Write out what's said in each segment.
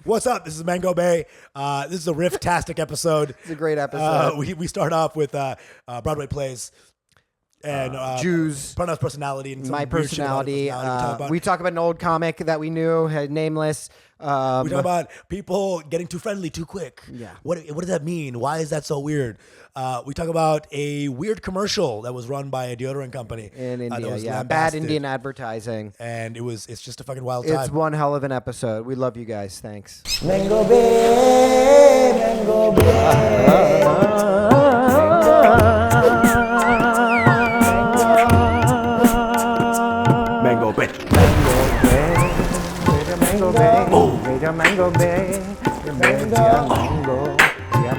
What's up? This is Mango Bay. This is a riff-tastic episode. It's a great episode. We start off with Broadway plays and Jews. Pranav's personality and some My weird shit about his personality. We talk about an old comic that we knew, nameless. We talk about people getting too friendly too quick. Yeah. What does that mean? Why is that so weird? We talk about a weird commercial that was run by a deodorant company In that India, was bad lambasted. Indian advertising. And it's just a fucking wild time. It's one hell of an episode. We love you guys. Thanks. Mango Bay, Mango Bay. Mango Bay. Mango Bay, Mango Bay, Mango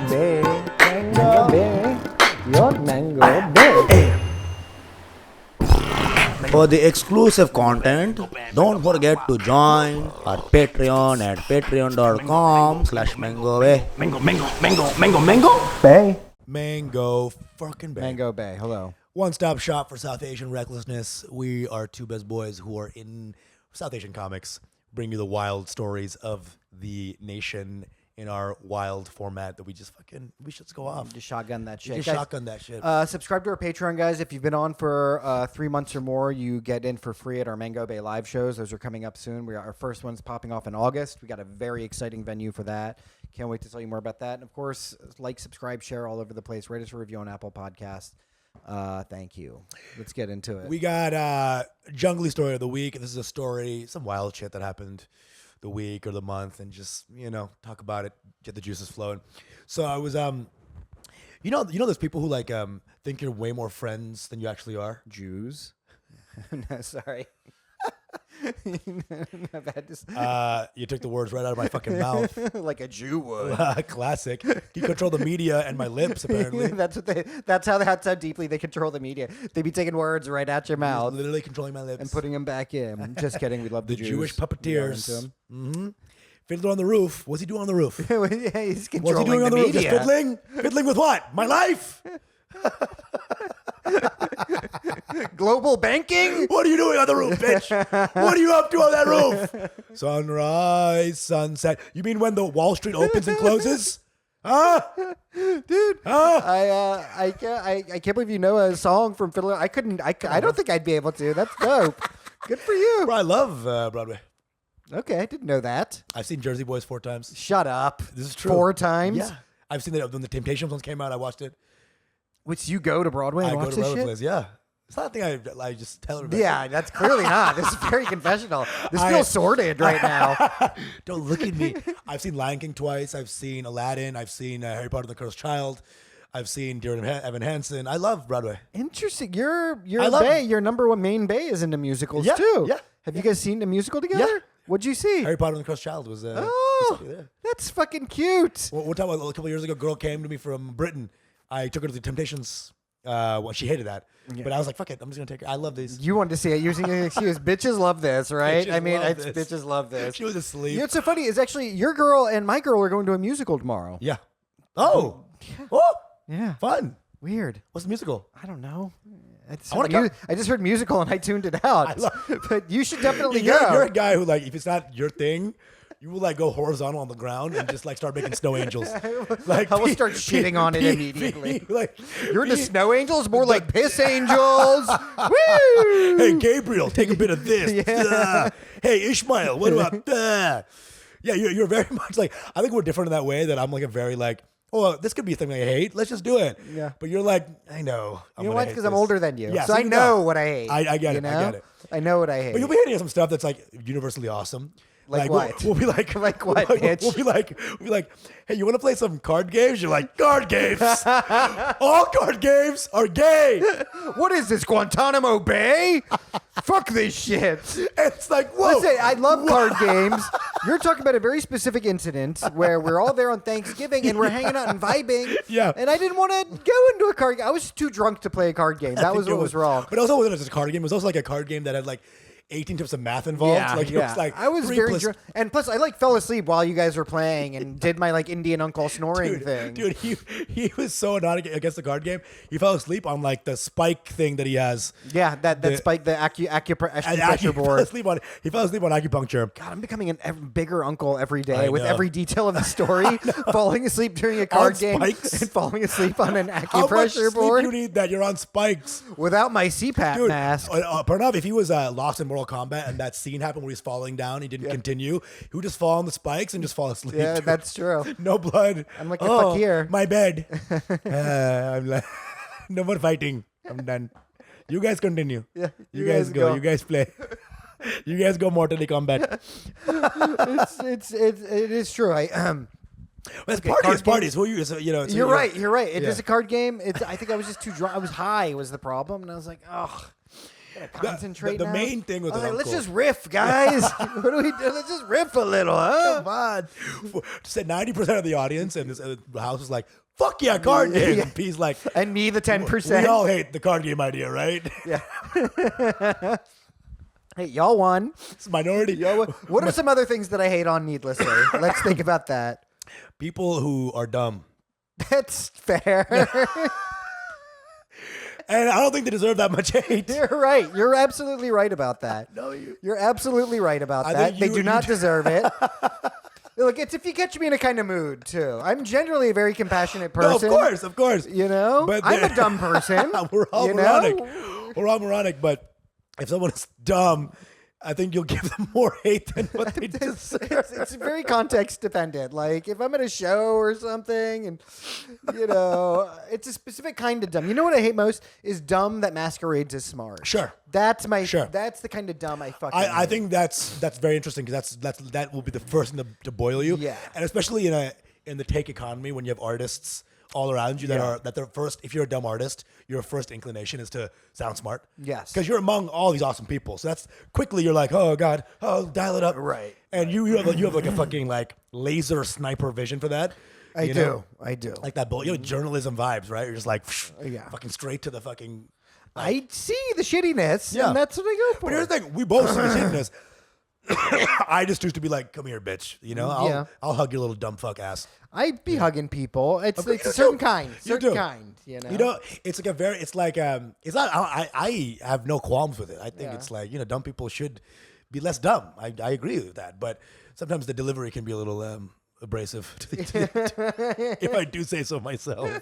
Bay, Mango Bay, your Mango Bay. For the exclusive content, don't forget to join our Patreon at patreon.com/mangobe. Bay. Mango fucking Bay. Mango Bay. Hello. One-stop shop for South Asian recklessness. We are two best boys who are in South Asian comics, bring you the wild stories of the nation in our wild format that we just go off. Just shotgun that shit. Just Guys, shotgun that shit. Subscribe to our Patreon, guys. If you've been on for 3 months or more, you get in for free at our Mango Bay live shows. Those are coming up soon. Our first one's popping off in August. We got a very exciting venue for that. Can't wait to tell you more about that. And of course, like, subscribe, share all over the place. Rate us a review on Apple Podcasts. Thank you. Let's get into it. We got Jungly Story of the Week. This is a story, some wild shit that happened the week or the month, and just, talk about it, get the juices flowing. So I was, those people who think you're way more friends than you actually are? Jews. No, sorry. My bad. You took the words right out of my fucking mouth. Like a Jew would. Classic. You control the media and my lips, apparently. That's how deeply they control the media. They be taking words right out your mouth Literally controlling my lips. and putting them back in. Just kidding. We love the Jews. Jewish We are puppeteers. into 'em. Mm-hmm. Fiddler on the roof. What's he doing on the roof? Yeah, he's What's he controlling doing on the roof? Just media. fiddling? Fiddling with what? My life? Global banking? What are you doing on the roof, bitch? What are you up to on that roof? Sunrise, sunset. You mean when the Wall Street opens and closes? Huh? Dude, Huh? I can't believe you know a song from Fiddler. I don't think I'd be able to. That's dope. Good for you. Bro, I love Broadway. Okay, I didn't know that. I've seen Jersey Boys 4 times. Shut up. This is true. 4 times? Yeah. I've seen it when the Temptations ones came out. I watched it. Which you go to Broadway and I watch go to this Broadway shit? plays. Yeah. It's not a thing I just tell everybody. Yeah, that's clearly not. This is very confessional. This feels sordid right now. Don't look at me. I've seen Lion King twice. I've seen Aladdin. I've seen Harry Potter and the Cursed Child. I've seen Dear Evan Hansen. I love Broadway. Interesting. Your number one main bay is into musicals Yeah, too. yeah. Have you guys seen a musical together? Yeah. What'd you see? Harry Potter and the Cursed Child was Oh, there. that's fucking cute. One time, a couple of years ago, a girl came to me from Britain. I took her to the Temptations. Well, she hated that. But I was like, fuck it. I'm just going to take her. I love these. You wanted to see it using an excuse. Bitches love this, right? Bitches love this. Bitches love this. She was asleep. You know what's so funny is actually your girl and my girl are going to a musical tomorrow. Yeah. Oh. Oh. Yeah. Fun. Weird. What's the musical? I don't know. I just heard musical and I tuned it out. But you should definitely go. You're a guy who, if it's not your thing, you will go horizontal on the ground and just start making snow angels. I will start shitting on it immediately. You're into snow angels, more like piss angels. Woo! Hey, Gabriel, take a bit of this. Yeah. Hey, Ishmael, what about that? Yeah, you're very much I think we're different in that way that I'm a very oh, this could be a thing I hate. Let's just do it. Yeah. But you're I know. You know what? Because I'm older than you. Yeah, so I you know what I hate. I get it. You I know? get it. I know what I hate. But you'll be hating some stuff that's universally awesome. Like what? We'll be like what, bitch? We'll be like, hey, you want to play some card games? You're like, card games? All card games are gay. What is this, Guantanamo Bay? Fuck this shit. It's whoa. Listen, I love card games. You're talking about a very specific incident where we're all there on Thanksgiving and we're hanging out and vibing. Yeah. And I didn't want to go into a card game. I was too drunk to play a card game. That was what was wrong. But also wasn't just a card game. It was also a card game that had 18 tips of math involved. Like it was like I was 3 very plus- drunk, and plus I like fell asleep while you guys were playing and did my like Indian uncle snoring thing. Dude, he was so not against the card game. He fell asleep on like the spike thing that he has. Yeah, that spike the acupressure board. He fell asleep on acupuncture. God, I'm becoming a bigger uncle every day I with know. every detail of the story. Falling asleep during a card game spikes. and falling asleep on an How much acupressure sleep board you need that you're on spikes? without my CPAP Dude, mask. Pranav, if he was lost in Mortal Kombat and that scene happened where he's falling down, he didn't continue, he would just fall on the spikes and just fall asleep. Yeah, dude. that's true. No blood. I'm like a fakir. My bed. I'm like, no more fighting. I'm done. You guys continue. Yeah, you guys go. You guys play. You guys go Mortally Kombat. It is true. Well, it's Okay, parties. card It's parties. Who you? So, you know. So You're right. You're right. It Yeah. is a card game. I think I was just too drunk. I was high was the problem, and I was like, ugh. Gotta concentrate. the now. main thing with I was an like, let's uncle- just riff, guys. What do we do? Let's just riff a little, huh? Come on. Said 90% of the audience and this house was like, "Fuck yeah, card game." Yeah. And P's like, And me, the 10%. "We all hate the card game idea, right?" Yeah. Hey, y'all won. It's a minority. What are some other things that I hate on needlessly? Let's think about that. People who are dumb. That's fair. And I don't think they deserve that much hate. You're right. You're absolutely right about that. No, you. You're absolutely right about I that. think They you- do you not do- deserve it. Look, it's if you catch me in a kind of mood too. I'm generally a very compassionate No, of person. course. You know, But I'm the- a dumb person. We're all you moronic. know? We're all moronic, but if someone is dumb, I think you'll give them more hate than what they deserve. It's very context dependent. Like if I'm at a show or something, and you know, it's a specific kind of dumb. You know what I hate most is dumb that masquerades as smart. Sure. That's Sure. That's the kind of dumb I fucking. I hate. think that's very interesting because that will be the first thing to boil you. Yeah. And especially in the take economy when you have artists all around you that they're first. If you're a dumb artist, your first inclination is to sound smart. Yes. Because you're among all these awesome people, so that's quickly you're like, oh god, oh dial it up. Right. And you have like a fucking like laser sniper vision for that. I do. Like that journalism vibes, right? You're just like, Yeah. fucking straight to the fucking. I see the shittiness, Yeah. and that's what I go for. But here's the thing: we both see the shittiness. I just choose to be like, come here, bitch. You know, I'll hug your little dumb fuck ass. I'd be hugging people. It's You a certain do. kind. You Certain do. kind. You know. You know, it's like it's not. I have no qualms with it. I think Yeah. it's like dumb people should be less dumb. I agree with that, but sometimes the delivery can be a little abrasive. If I do say so myself.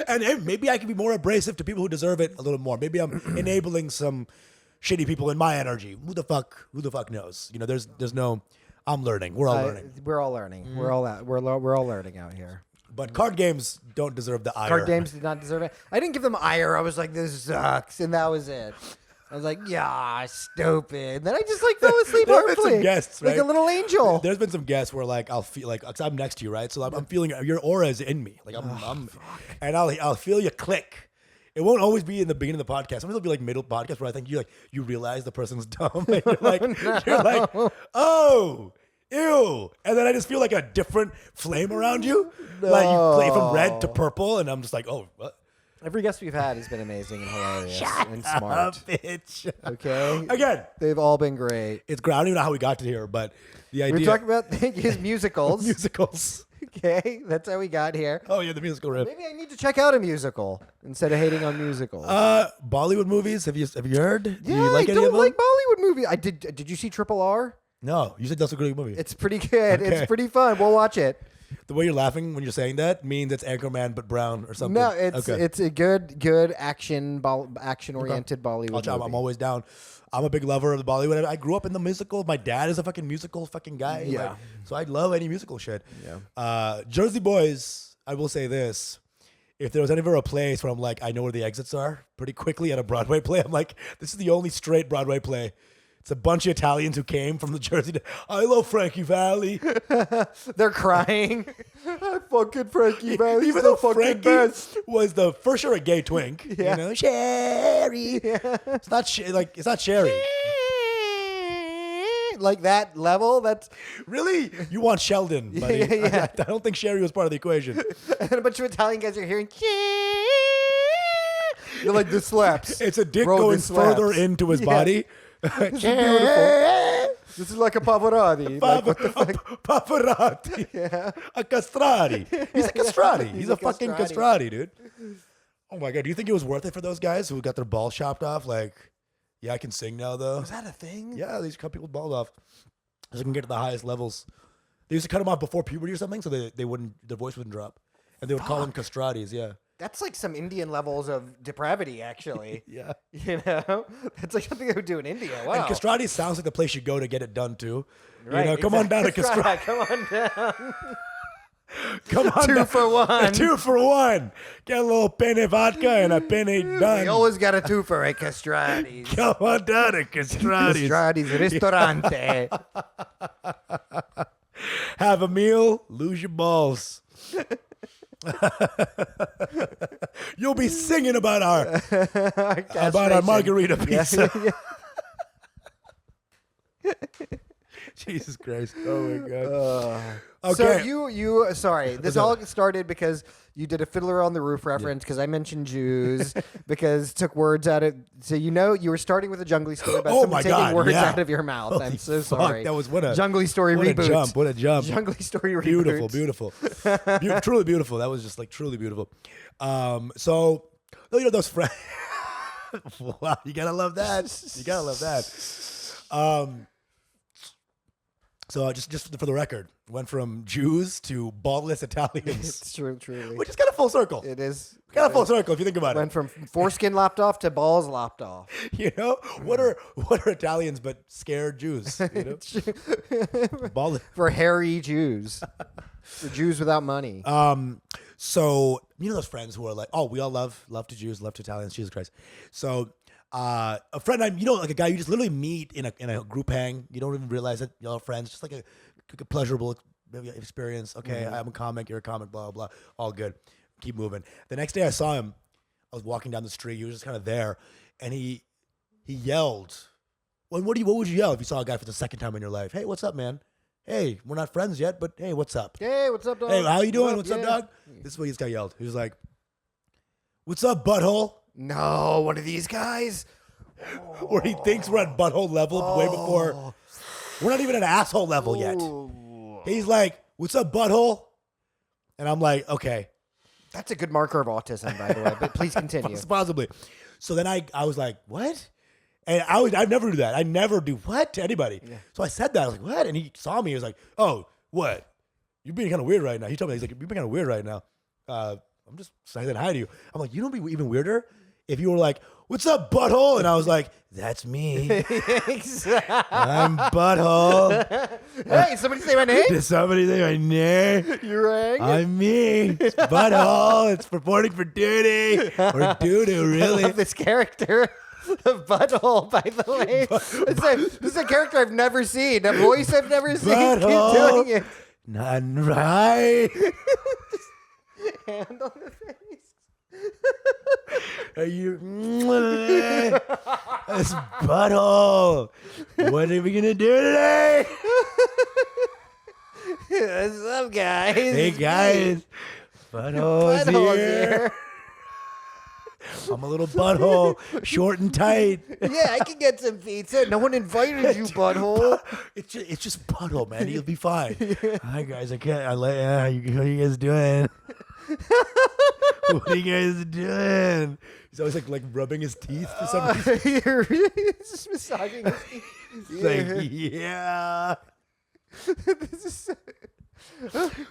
And maybe I can be more abrasive to people who deserve it a little more. Maybe I'm enabling some shitty people in my energy. Who the fuck knows? You know, there's no. I'm learning. We're all learning. We're all learning. Mm-hmm. We're all learning out here. But card games don't deserve the ire. Card games did not deserve it. I didn't give them ire. I was like, this sucks, and that was it. I was like, yeah, stupid. Then I just like fell asleep There have been some harmfully, guests, like a right? little angel. There's been some guests where like I'll feel like 'cause I'm next to you, right? So I'm feeling your aura is in me, like and I'll feel you click. It won't always be in the beginning of the podcast. Sometimes it'll be like middle podcast where I think you realize the person's dumb. And you're like, oh, ew. And then I just feel like a different flame around you. Like you play from red to purple, and I'm just like, oh, what? Every guest we've had has been amazing and hilarious and Up, smart. bitch. Okay. Again, They've all been great. it's grounding on how we got to here, but the idea We're talking about his musicals. musicals. Okay, that's how we got here. Oh yeah, the musical riff. Maybe I need to check out a musical instead of hating on musicals. Bollywood movies. Have you heard? Do yeah, you like I any don't of them? like Bollywood movies. I did. Did you see Triple R? No, you said that's a great movie. It's pretty good. Okay. It's pretty fun. We'll watch it. The way you're laughing when you're saying that means it's Anchorman but brown or something. No, it's okay. it's a good action oriented Bollywood. I'm movie. always down. I'm a big lover of the Bollywood. I grew up in the musical. My dad is a fucking musical fucking guy. Yeah. Like, so I love any musical shit. Yeah. Jersey Boys, I will say this. If there was ever a place where I'm like, I know where the exits are pretty quickly at a Broadway play, I'm like, this is the only straight Broadway play. It's a bunch of Italians who came from the Jersey. I love Frankie Valli. They're crying. I fucking Frankie Valli's Even the though fucking Frankie best. was the for sure a gay twink, Yeah. you know, Sherry. It's not it's not Sherry. Like that level. That's Really, you want Sheldon, buddy? Yeah. I don't think Sherry was part of the equation. and then a bunch of Italian guys are hearing. You're like the slaps. It's a dick Bro, going this slaps. further into his Yeah. body. This is beautiful. This is like a Pavarotti. Like, what the fuck? Pavarotti. Yeah. A castrati. He's a castrati. He's a a fucking castrati, dude. Oh my God. Do you think it was worth it for those guys who got their balls chopped off? Like, yeah, I can sing now, though. Was that a thing? Yeah, they used to cut people's balls off so they can get to the highest levels. They used to cut them off before puberty or something so they wouldn't, their voice wouldn't drop. And they would call them castratis, yeah. That's like some Indian levels of depravity, actually. Yeah. You know? That's like something they would do in India. Wow. And castratis sounds like the place you go to get it done, too. Right, you know, come on down to exactly. castrati. Come on down. Come on 2 down. for 1. 2 for 1. Get a little penne vodka and a penne done. We always got a 2 for a Castratis. Come on down to castratis. Castratis Ristorante. Have a meal, lose your balls. You'll be singing about our margarita pizza. Jesus Christ! Oh my God! Okay. So you sorry. This all started because you did a Fiddler on the Roof reference because I mentioned Jews because took words out of. So you were starting with a Jungly Story about Oh someone my taking God, words yeah. out of your mouth. Holy I'm so fuck, sorry. that was what a Jungly Story what reboot. a jump! What a jump! Jungly Story reboot. Beautiful. Truly beautiful. That was just like truly beautiful. So you know those friends. Wow, you gotta love that. You gotta love that. So just for the record, went from Jews to ballless Italians, It's true, truly. which is kind of full circle. It is. Kind of full circle if you think about Went from foreskin lopped off to balls lopped off. it. You know, what are Italians but scared Jews? You know, ballless. For hairy Jews. For Jews without money. So you know those friends who are like, oh, we all love to Jews, love to Italians, Jesus Christ. So a friend, like a guy you just literally meet in a group hang. You don't even realize that y'all are friends. Just like a pleasurable experience. Okay, I'm a comic, you're a comic, blah blah blah. All good. Keep moving. The next day I saw him. I was walking down the street. He was just kind of there, and he yelled. Well, what would you yell if you saw a guy for the second time in your life? Hey, what's up, man? Hey, we're not friends yet, but hey, what's up? Hey, what's up, dog? Hey, how you doing? What's up, Yeah. dog? This is what this guy yelled. He was like, "What's up, butthole?" No, one of these guys. Where he thinks we're at butthole level way before we're not even at asshole level yet. He's like, "What's up, butthole?" And I'm like, "Okay." That's a good marker of autism, by the way. But please continue. Possibly. So then I was like, "What?" And I'd never do that. I never do what to anybody. Yeah. So I said that. I was like, "What?" And he saw me. He was like, "Oh, what? You're being kind of weird right now." He told me, he's like, "You're being kind of weird right now." I'm just saying hi to you. I'm like, you don't be even weirder if you were like, "What's up, butthole?" And I was like, "That's me. I'm butthole." Hey, somebody say my name? Did somebody say my name? You rang? I'm me. It's butthole. It's reporting for duty. Or doo-doo, I really. love this character. The butthole, by the way. This is a character I've never seen. A voice I've never seen. Butthole. Keep doing it. Not right. Hand on the face. Are you? This butthole. What are we gonna do today? What's up, guys? Hey guys, butthole's Butthole's here. here. I'm a little butthole, short and tight. Yeah, I can get some pizza. No one invited you, butthole. It's just butthole, man. You'll be fine. Hi guys, what are you guys doing? What are you guys doing? He's always like rubbing his teeth for some reason. You're really just massaging his teeth. He's like, yeah. This is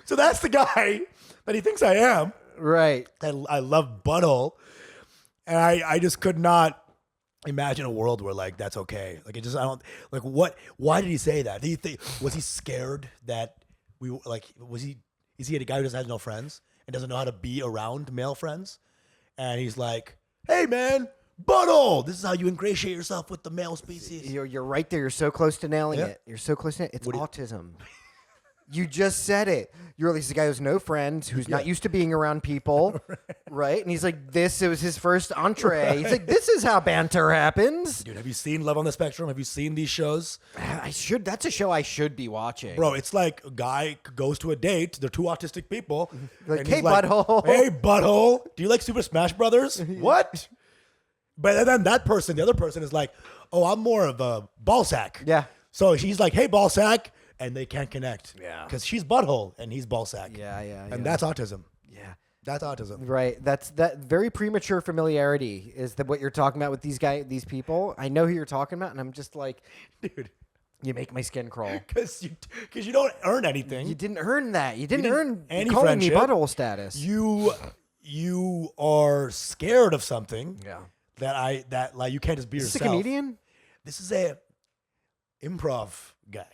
So that's the guy that he thinks I am. right. I love butthole. And I just could not imagine a world where like that's okay. Like it just I don't like what why did he say that? Was he scared that we like is he a guy who just has no friends and doesn't know how to be around male friends? And he's like, "Hey man, butthole, this is how you ingratiate yourself with the male species." You're right there. You're so close to nailing Yeah. it. You're so close to it. It's What do you- autism. You just said it. You're like, this guy who has no friends, who's not used to being around people, right? And he's like, it was his first entree. He's like, this is how banter happens. Dude, have you seen Love on the Spectrum? Have you seen these shows? That's a show I should be watching. Bro, it's like a guy goes to a date. They're two autistic people. Like, and "Hey, he's butthole." Hey, butthole. Do you like Super Smash Brothers? What? But then that person, the other person is like, oh, I'm more of a ball sack. Yeah. So she's like, hey, ball sack. And they can't connect. Yeah. Because she's butthole and he's ball sack. Yeah. And that's autism. Yeah. That's autism. Right. That very premature familiarity is what you're talking about with these people. I know who you're talking about, and I'm just like, Dude. you make my skin crawl. Because you don't earn anything. You didn't earn that. You didn't earn any calling friendship. me butthole status. You are scared of something. Yeah. That you can't just be Is this yourself. a comedian? This is a improv guy.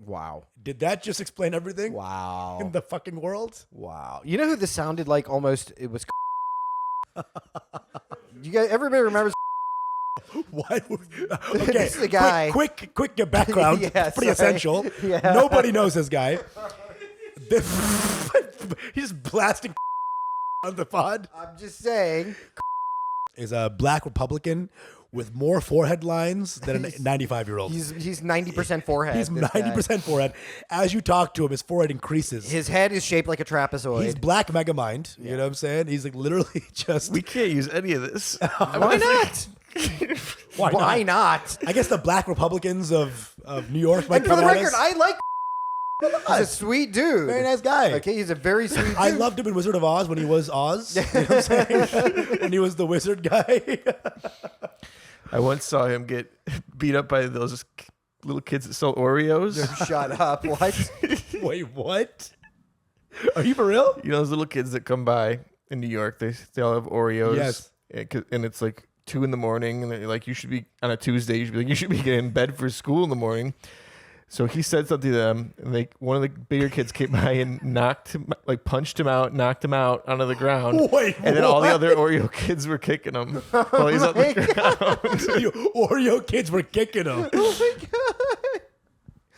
Wow. Did that just explain everything? Wow. In the fucking world? Wow. You know who this sounded like almost? It was. You guys, everybody remembers? What? Okay. This is the guy. Quick background. Yeah, Pretty sorry. essential. Yeah. Nobody knows this guy. He's blasting on the pod. I'm just saying. Is a black Republican with more forehead lines than a 95-year-old. He's 90% forehead. He's this guy. 90% forehead. As you talk to him, his forehead increases. His head is shaped like a trapezoid. He's black Megamind. You know what I'm saying? He's like literally just. We can't use any of this. Why not? Why not? I guess the black Republicans of New York might And for come the at record, us. I like. He's a sweet dude. Very nice guy. Okay, he's a very sweet dude. I loved him in Wizard of Oz when he was Oz. You know what I'm saying? When he was the wizard guy. I once saw him get beat up by those little kids that sell Oreos. Shut up. What? Wait, what? Are you for real? You know those little kids that come by in New York? They all have Oreos. Yes. And it's like 2 a.m. and they're like, you should be on a Tuesday. You should be getting in bed for school in the morning. So he said something to them, and one of the bigger kids came by and punched him out, knocked him out onto the ground. Wait, and then all the what? other Oreo kids were kicking him while he's on the ground. The Oreo kids were kicking him. Oh my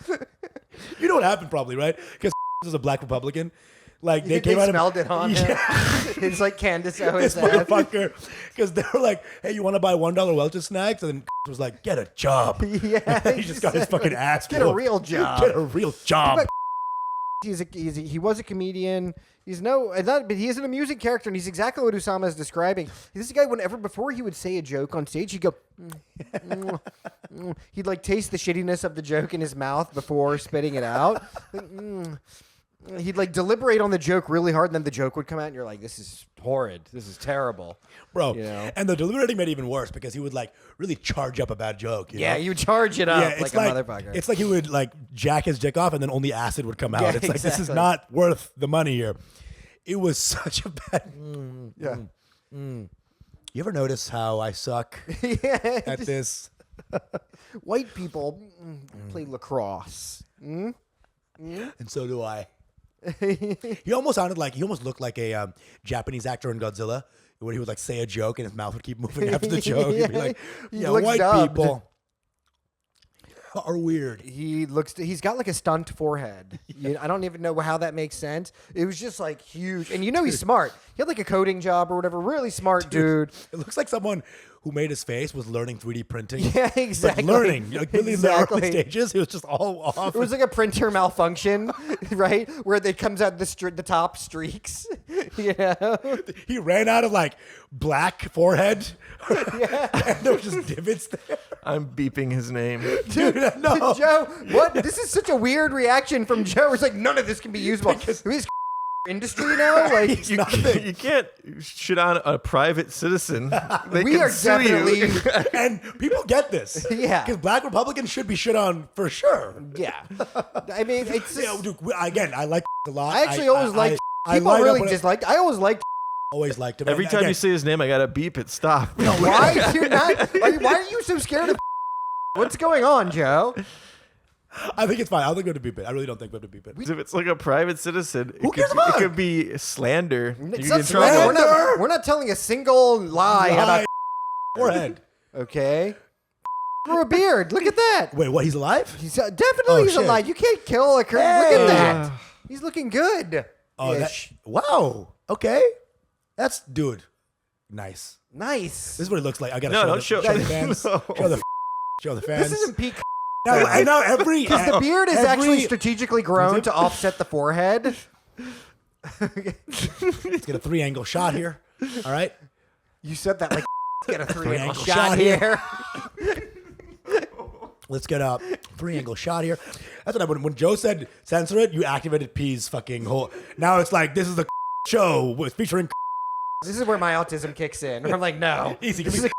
god. You know what happened probably, right? Because was a black Republican. Like they came They out smelled it on him. It's like Candace Owens. this motherfucker. Because they were like, hey, you want to buy $1 Welch's snacks? And then was like, get a job. Yeah. He just got his fucking ass Get a whooped. real job. Get a real job. He was a comedian. He is an amusing character, and he's exactly what Usama is describing. This is a guy. Before he would say a joke on stage, he'd go. He'd like taste the shittiness of the joke in his mouth before spitting it out. He'd like deliberate on the joke really hard, and then the joke would come out, and you're like, "This is horrid. This is terrible." Bro, You know? and the deliberating made it even worse because he would like really charge up a bad joke. You know? You charge it up like a motherfucker. It's like he would like jack his dick off and then only acid would come out. Yeah, It's like, this is exactly. not worth the money here. It was such a bad. yeah. You ever notice how I suck Yeah. at this? White people play lacrosse. And so do I. He almost looked like a Japanese actor in Godzilla when he would like say a joke and his mouth would keep moving after the joke. He'd be like, He yeah, looks white dubbed. people are weird. He's got like a stunt forehead. I don't even know how that makes sense. It was just like huge. And he's smart. He had like a coding job or whatever. Really smart dude. It looks like someone who made his face was learning 3D printing. Yeah, exactly. Like learning. Like really in the Exactly. early stages, it was just all off. It was like a printer malfunction, right? Where it comes out the top streaks. You know? He ran out of like black forehead. And there was just divots there. I'm beeping his name. Dude, no. Joe, what? This is such a weird reaction from Joe. It's like none of this can be usable. This industry now, like He's You nothing. can't shit on a private citizen. They we can are sue you. definitely. And people get this. Yeah. Because black Republicans should be shit on for sure. Yeah. I mean, it's You know, dude, again, I like a lot. I actually always liked. People light up really when I disliked. I always liked. always liked him. Every And time again, you say his name, I gotta beep it. Stop. Why are you not? Why are you so scared of? What's going on, Joe? I think it's fine. I don't think we have to beep it. I really don't think we have to beep it. If it's like a private citizen, Who gives a it fuck? could be slander. You It's get not in trouble. slander. Slander? We're not telling a single lie about. Right. Forehead. Okay. Grew a beard. Look at that. Wait, what? He's alive? He's definitely Oh, he's shit. alive. You can't kill a Look Hey. at that. He's looking good. Oh, wow. Okay. That's, dude, nice. Nice. This is what it looks like. I gotta No, show, don't the, show- show the fans. No. Show the fans. This isn't peak. No, I know every. Because the beard is actually every- strategically grown to offset the forehead. Let's get a 3-angle shot here. All right. You said that like Get a three-angle Three-angle shot here. Let's get a three-angle shot here. That's what when Joe said censor it, you activated P's fucking whole. Now it's like, this is the show featuring. This is where my autism kicks in. I'm like, no. Easy. This is a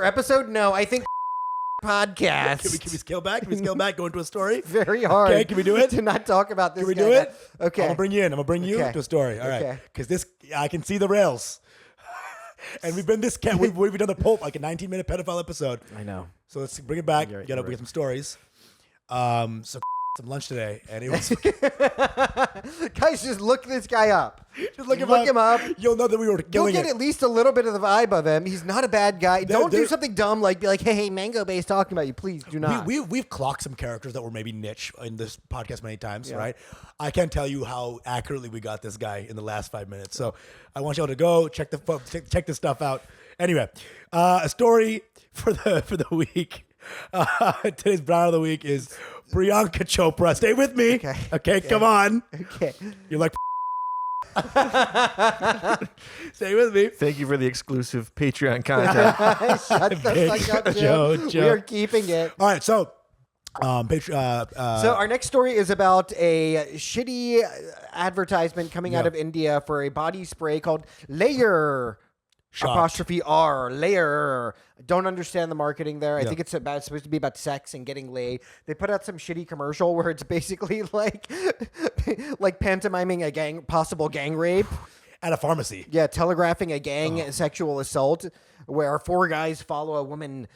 episode? No, I think podcast. Can we scale back? Can we scale back? Go into a story? Very hard. Okay, can we do it? To not talk about this. Can we guy do it? Okay. I'm going to bring you Okay. to a story. All right. Okay. Because I can see the rails. And we've done the Pope, like a 19-minute pedophile episode. I know. So let's bring it back. You're We get right. some stories. So some lunch today, and it was Guys, just look this guy up. just look him up. You'll know that we were You'll killing get it. at least a little bit of the vibe of him. He's not a bad guy. Don't do there- something dumb like be like, hey, Mango Bay's talking about you. Please do not. We've clocked some characters that were maybe niche in this podcast many times, right? I can't tell you how accurately we got this guy in the last 5 minutes. So I want y'all to go check this stuff out. Anyway, a story for the week. Today's Brown of the Week is Priyanka Chopra. Stay with me. Okay, come on. Okay. You're like, stay with me. Thank you for the exclusive Patreon content. Shut the fuck up, Joe. Joe. We are keeping it. All right, so, So our next story is about a shitty advertisement coming out of India for a body spray called Layer. Shocked. Apostrophe R, Layer. Don't understand the marketing there. I think it's supposed to be about sex and getting laid. They put out some shitty commercial where it's basically like pantomiming a possible gang rape. at a pharmacy. Yeah, telegraphing a gang sexual assault where four guys follow a woman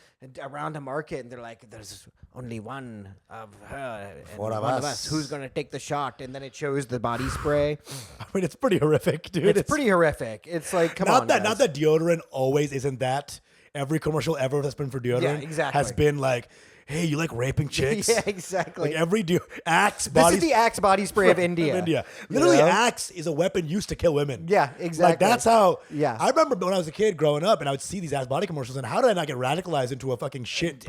around a market and they're like, there's only one of her and Four of one of us. us. Who's going to take the shot? And then it shows the body spray. I mean, it's pretty horrific, dude. It's pretty horrific. It's like, come not on, that guys. not that deodorant always isn't that. Every commercial ever that's been for deodorant exactly. has been like, hey, you like raping chicks? Yeah, exactly. Like every Axe This body is the Axe body spray of India. India. Literally, You know? Axe is a weapon used to kill women. Yeah, exactly. Like that's how. Yeah. I remember when I was a kid growing up, and I would see these Axe body commercials, and how did I not get radicalized into a fucking shit?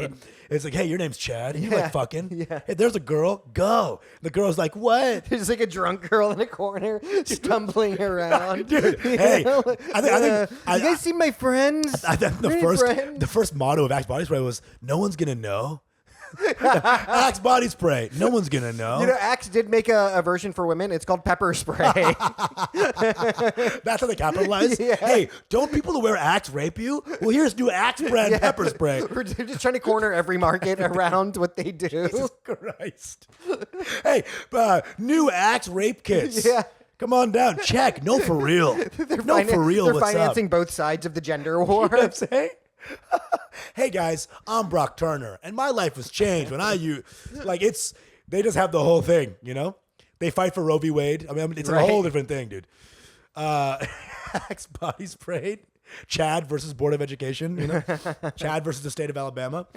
It's like, hey, your name's Chad. You like fucking. Yeah. Hey, there's a girl. Go. The girl's like, what? There's like a drunk girl in a corner stumbling around. Dude, hey, I think you guys see my friends? I think the first motto of Axe body spray was, no one's gonna know. Axe body spray. No one's gonna know. You know, Axe did make a version for women. It's called pepper spray. That's how they capitalize. Yeah. Hey, don't people who wear Axe rape you? Well, here's new Axe brand pepper spray. We're just trying to corner every market around what they do. Jesus Christ. Hey, new Axe rape kits. Yeah. Come on down. Check. No, for real. No, for real. They're What's financing up? both sides of the gender war. You know what I'm saying? Hey guys, I'm Brock Turner, and my life was changed when I use they just have the whole thing, you know? They fight for Roe v. Wade. I mean, it's a Right. whole different thing, dude. Axe body sprayed. Chad versus Board of Education, you know? Chad versus the state of Alabama.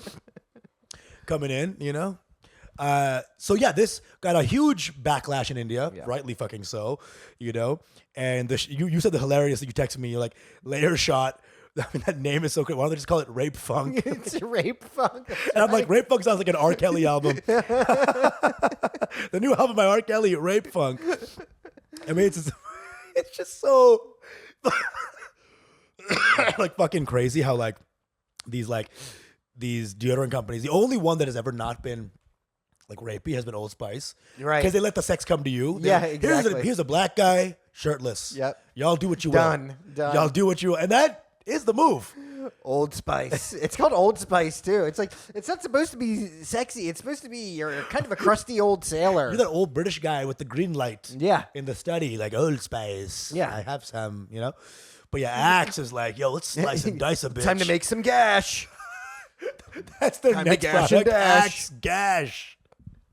Coming in, you know? So yeah, this got a huge backlash in India, rightly fucking so, you know? And you said the hilarious that you texted me, you're like, layer shot. I mean, that name is so good. Why don't they just call it Rape Funk? It's rape funk. And I'm like, Rape Funk sounds like an R. Kelly album. The new album by R. Kelly, Rape Funk. I mean, it's just so like fucking crazy how like these deodorant companies, the only one that has ever not been like rapey has been Old Spice. Right. Because they let the sex come to you. Yeah, exactly. Here's a black guy, shirtless. Yep. Y'all do what you Done. will. Y'all do what you will. And that is the move. Old Spice. It's called Old Spice too. It's like it's not supposed to be sexy. It's supposed to be you're kind of a crusty old sailor. You're that old British guy with the green light. Yeah. In the study, like Old Spice. Yeah. I have some, you know. But yeah, Axe is like, yo, let's slice and dice a bitch. Time to make some gash. That's their time to next gash and product. dash. Axe gash.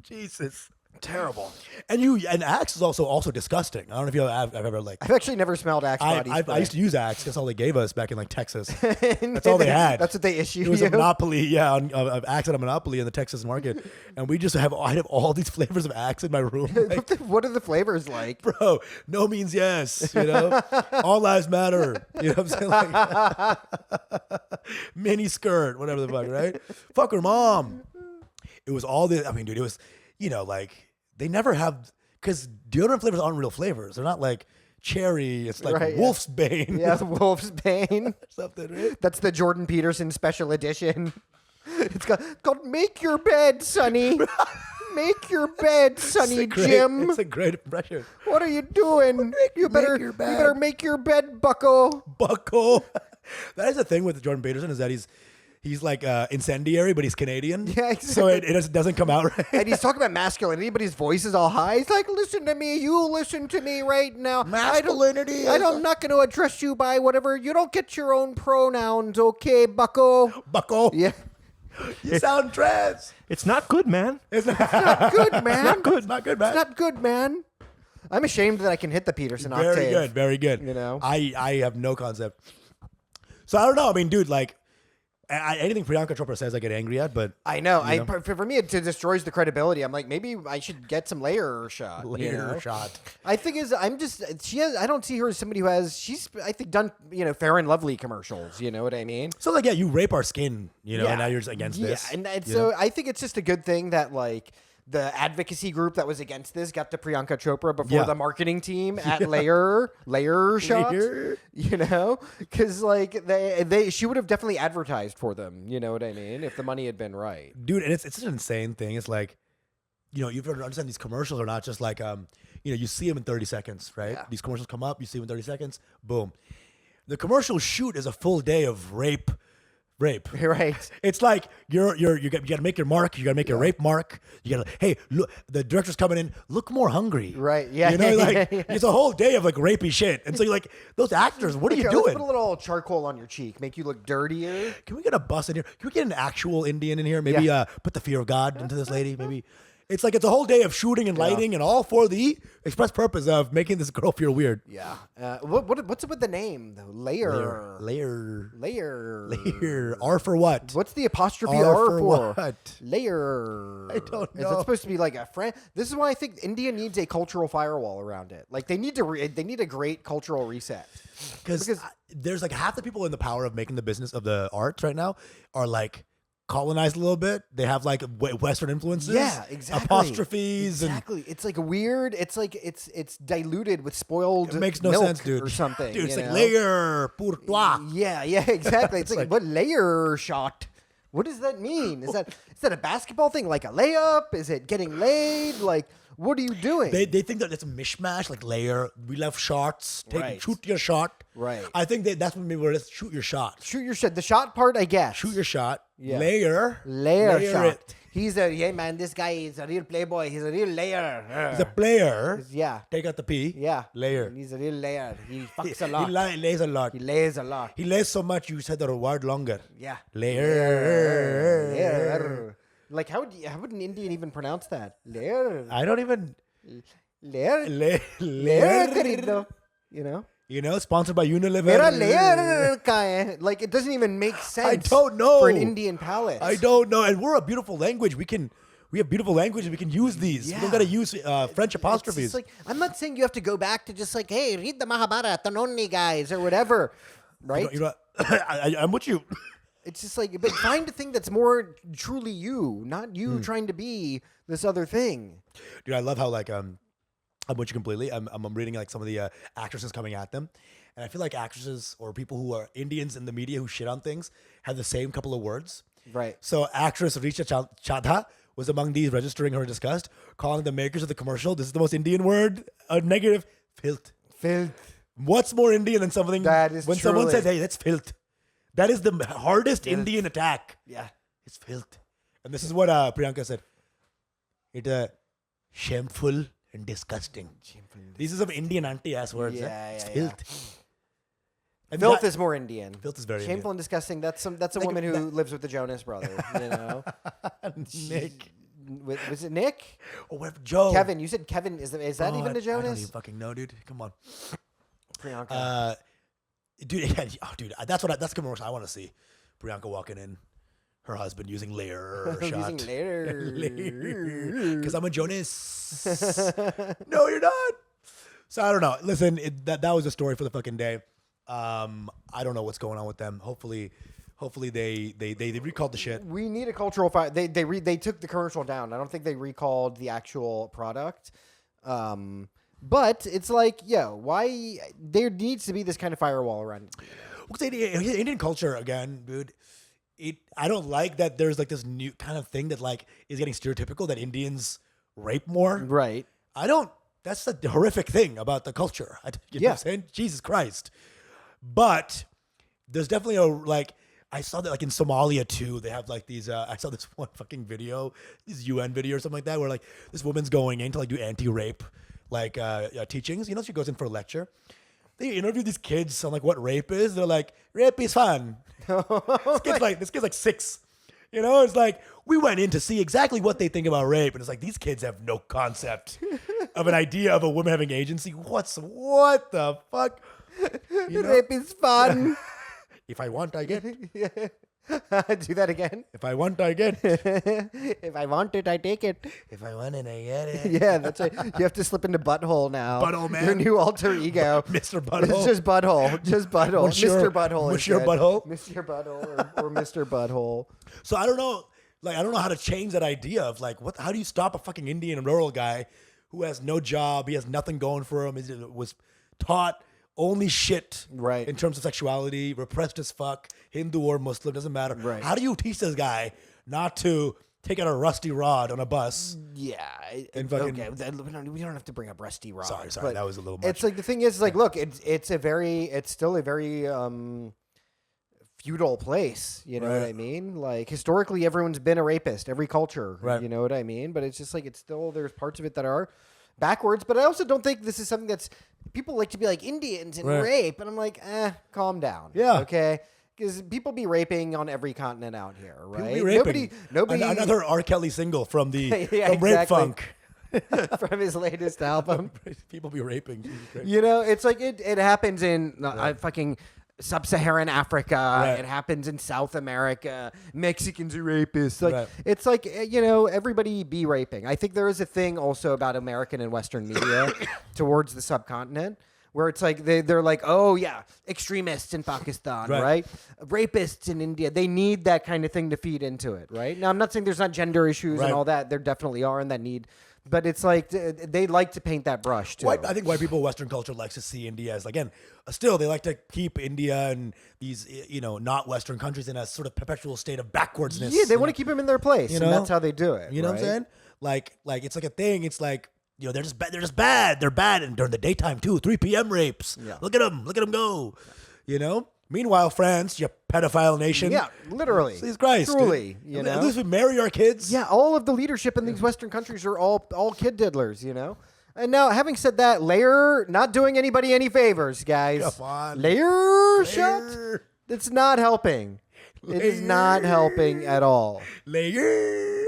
Jesus. Terrible. And Axe is also disgusting. I don't know if I've ever like. I've actually never smelled Axe body spray. I used to use Axe. That's all they gave us back in like Texas. That's all they had. That's what they issued It was you. a monopoly, of Axe at a monopoly in the Texas market, and we just have all these flavors of Axe in my room. Like, What are the flavors like? bro, no means yes. You know, all lives matter. You know what I'm saying? Like, mini skirt, whatever the fuck, right? Fuck her mom. It was all this. I mean, dude, it was, you know, like they never have because deodorant flavors aren't real flavors. They're not like cherry. It's like Right, wolf's bane. Yeah, the Wolf's Bane. Something, right? That's the Jordan Peterson special edition. It's called Make Your Bed, Sonny. Make your bed, Sonny Jim. It's a great impression. What are you doing? You better make your bed, Bucko. Bucko. That is the thing with Jordan Peterson is that he's like incendiary, but he's Canadian. Yeah, exactly. So it doesn't come out right. And he's talking about masculinity, but his voice is all high. He's like, listen to me. You listen to me right now. Masculinity. I'm not going to address you by whatever. You don't get your own pronouns, okay, Bucko? Bucko. Yeah. You sound trans. It's not good, man. It's not Good, man. not good. It's not good, man. It's not good, man. I'm ashamed that I can hit the Peterson Very octave. good. Very good. You know? I have no concept. So I don't know. I mean, dude, like anything Priyanka Chopra says, I get angry at. But I know. You know? For me, it destroys the credibility. I'm like, maybe I should get some layer shot. later shot. I think I don't see her as somebody who she's I think done, Fair and Lovely commercials. You know what I mean? So like, yeah, you rape our skin, and now you're just against this. Yeah, and so I think it's just a good thing that like the advocacy group that was against this got to Priyanka Chopra before the marketing team at layer shot. Because like she would have definitely advertised for them. You know what I mean? If the money had been right, Dude. And it's such an insane thing. It's like, you have to understand these commercials are not just like you see them in 30 seconds, right? Yeah. These commercials come up, you see them in 30 seconds, boom. The commercial shoot is a full day of rape. right? It's like you got to make your mark. You got to make your rape mark. You got to, hey, look, the director's coming in. Look more hungry. Right, yeah, like yeah. it's a whole day of like rapey shit. And so you're like, those actors, what are you Let's doing? put a little charcoal on your cheek, make you look dirtier. Can we get a bus in here? Can we get an actual Indian in here? Maybe put the fear of God into this lady. Maybe it's like it's a whole day of shooting and lighting and all for the express purpose of making this girl feel weird. Yeah. What's it with the name though? Layer. R for what? What's the apostrophe R R for for? what? Layer. I don't Is know. it supposed to be like a friend? This is why I think India needs a cultural firewall around it. Like they need a great cultural reset. Because there's like half the people in the power of making the business of the arts right now are like colonized a little bit. They have like Western influences. Yeah, exactly. Apostrophes Exactly. It's like a weird. It's like it's diluted with spoiled. and it makes no milk sense, dude. or something. Dude, it's you like know? layer pour toi. Yeah, exactly. It's like what layer shot? What does that mean? Is that a basketball thing? Like a layup? Is it getting laid? Like what are you doing? They think that it's a mishmash, like layer. We love shots. Shoot your shot. Right. I think that's what maybe we're just shoot your shot. Shoot your shot. The shot part, I guess. Shoot your shot. Yeah. Layer Layer shot. it. Hey man, this guy is a real playboy. He's a real layer. He's a player. Yeah. Take out the P. Yeah. Layer. And he's a real layer. He fucks a lot. He lays a lot. He lays a lot. He lays so much you said the word longer. Yeah. Layer. Layer. Like how would an Indian even pronounce that? Layer. I don't even. Layer. Layer. Layer, querido. You know? Sponsored by Unilever. Mera layer ka hai. Like it doesn't even make sense. I don't know. For an Indian palate. I don't know. And we're a beautiful language. We have beautiful language. We can use these. Yeah. We don't got to use French apostrophes. It's like, I'm not saying you have to go back to just like, hey, read the Mahabharata, Tanoni guys, or whatever. Right? You know, I'm with you. It's just like, but find a thing that's more truly you, not you trying to be this other thing. Dude, I love how like I'm with you completely. I'm reading like some of the actresses coming at them, and I feel like actresses or people who are Indians in the media who shit on things have the same couple of words. Right. So actress Richa Chadha was among these registering her disgust, calling the makers of the commercial, this is the most Indian word, a negative, filth. Filth. What's more Indian than something That is when someone truly- says, hey, that's filth. That is the hardest Indian attack. Yeah. It's filth. And this is what Priyanka said. It's shameful and disgusting. These are some Indian anti-ass words. It's filth. And Filth is more Indian. Filth is very Shameful and disgusting. That's a woman who lives with the Jonas Brothers. You know, Nick. Was it Nick? Oh, what Joe? Kevin. You said Kevin. Is that even the I don't Jonas? even fucking know, dude. Come on. Priyanka. Dude, dude, that's the commercial I want to see. Priyanka walking in, her husband using layer shot. Using layer. Because I'm a Jonas. No, you're not. So I don't know. Listen, that was the story for the fucking day. I don't know what's going on with them. Hopefully they recalled the shit. We need a cultural fire. They took the commercial down. I don't think they recalled the actual product. But it's like, why there needs to be this kind of firewall around it. Because Indian culture, again, dude, I don't like that there's like this new kind of thing that like is getting stereotypical that Indians rape more. Right. That's the horrific thing about the culture. You know what I'm saying? Jesus Christ. But there's definitely I saw that like in Somalia too, they have like these, I saw this one fucking video, this UN video or something like that, where like this woman's going in to like do anti-rape teachings. You know, she goes in for a lecture. They interview these kids on like what rape is. They're like, rape is fun. This kid's like 6. You know, it's like we went in to see exactly what they think about rape, and it's like these kids have no concept of an idea of a woman having agency. What the fuck? You know? Rape is fun. If I want, I get. Do that again. If I want, I get. If I want it, I take it. If I want it, I get it. Yeah, that's right. You have to slip into Butthole now. Butthole Man. Your new alter ego. Mr. Butthole. It's just Butthole. Just Butthole. Monsieur- Mr. Butthole. Monsieur instead. Butthole? Mr. Butthole or Mr. Butthole. So I don't know. Like, I don't know how to change that idea of like, how do you stop a fucking Indian rural guy who has no job? He has nothing going for him. He was taught only shit Right. in terms of sexuality, repressed as fuck, Hindu or Muslim, doesn't matter. Right. How do you teach this guy not to take out a rusty rod on a bus? Yeah. And fucking- Okay. We don't have to bring up Rusty Rod. Sorry, but that was a little much. It's like the thing is like, look, it's still a very feudal place. You know what I mean? Like historically, everyone's been a rapist. Every culture. Right. You know what I mean? But it's just like there's parts of it that are backwards. But I also don't think this is something that's people like to be like Indians and rape, and I'm like, calm down. Yeah. Okay. Because people be raping on every continent out here, right? People be raping. Nobody. Another R. Kelly single from the Yeah, from Rape exactly. Funk. from his latest album. People be raping. Jesus Christ. You know, it's like it happens in fucking sub-Saharan Africa. Right. It happens in South America. Mexicans are rapists. Like Right. it's like everybody be raping. I think there is a thing also about American and Western media towards the subcontinent. Where it's like they're like, oh yeah, extremists in Pakistan, right? Rapists in India. They need that kind of thing to feed into it, right? Now I'm not saying there's not gender issues and all that. There definitely are, and that need. But it's like they like to paint that brush too. I think white people, Western culture likes to see India as again. Still, they like to keep India and these not Western countries in a sort of perpetual state of backwardsness. Yeah, they want to keep them in their place, You and know? that's how they do it. You know what I'm saying? Like it's like a thing. It's like they're just bad. They're just bad. They're bad, and during the daytime too. 3 p.m. rapes. Yeah. Look at them go. You know. Meanwhile, France, you pedophile nation. Yeah, literally. Jesus Christ. Truly, dude. At least we marry our kids. Yeah, all of the leadership in these Western countries are all kid diddlers, you know? And now, having said that, layer not doing anybody any favors, guys. Come on. Layer shut? It's not helping. It is not helping at all. Layer.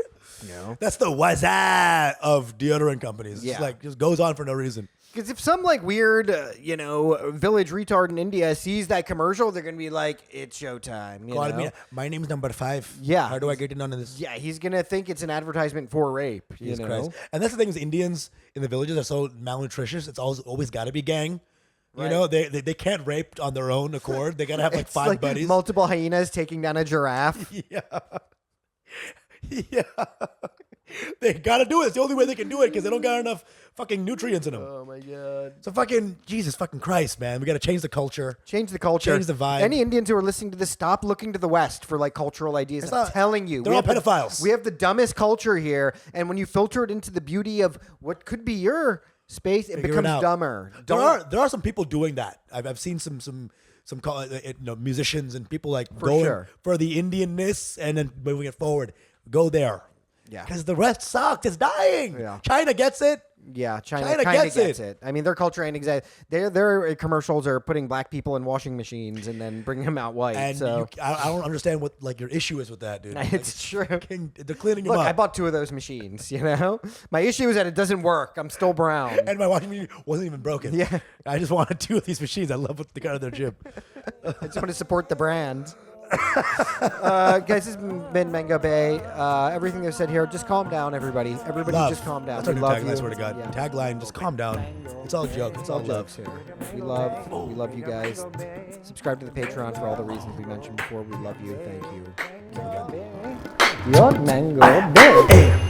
No. That's the wazza of deodorant companies. Yeah. It's like just goes on for no reason. Because if some like weird, village retard in India sees that commercial, they're going to be like, it's showtime. You Call know? me. My name's number 5. Yeah. How do I get in on this? Yeah, he's going to think it's an advertisement for rape. Jesus you know? Christ. And that's the thing is Indians in the villages are so malnutritious. It's always got to be gang. You know, they can't rape on their own accord. They got to have like It's 5 like buddies. multiple hyenas taking down a giraffe. Yeah. Yeah. They got to do it. It's the only way they can do it because they don't got enough fucking nutrients in them. Oh, my God. So fucking, Jesus fucking Christ, man. We got to change the culture. Change the culture. Change the vibe. Any Indians who are listening to this, stop looking to the West for like cultural ideas. I'm telling you. They're we all have pedophiles. We have the dumbest culture here. And when you filter it into the beauty of what could be your space, it Figure becomes out. dumber. There are some people doing that. I've seen some musicians and people like going for the Indianness and then moving it forward. Go there. Yeah. Because the rest sucks. It's dying. Yeah. China gets it. Yeah, China China kind of gets gets it. it. I mean, their culture ain't exact. Their commercials are putting black people in washing machines and then bringing them out white. And so I don't understand what like your issue is with that, dude. it's true. They're cleaning them Look, up. I bought 2 of those machines. You know, my issue is that it doesn't work. I'm still brown. and my washing machine wasn't even broken. Yeah. I just wanted 2 of these machines. I love what they got out of their gym. I just want to support the brand. Guys, this has been Mango Bay. Everything they've said here, just calm down, everybody. Everybody Love. just calm down. That's our We new love tagline, you. I swear to God. Yeah. Tagline, just calm down. It's all joke. It's all love. Jokes here. We love you guys. Subscribe to the Patreon for all the reasons we mentioned before. We love you. Thank you. Your mango bay.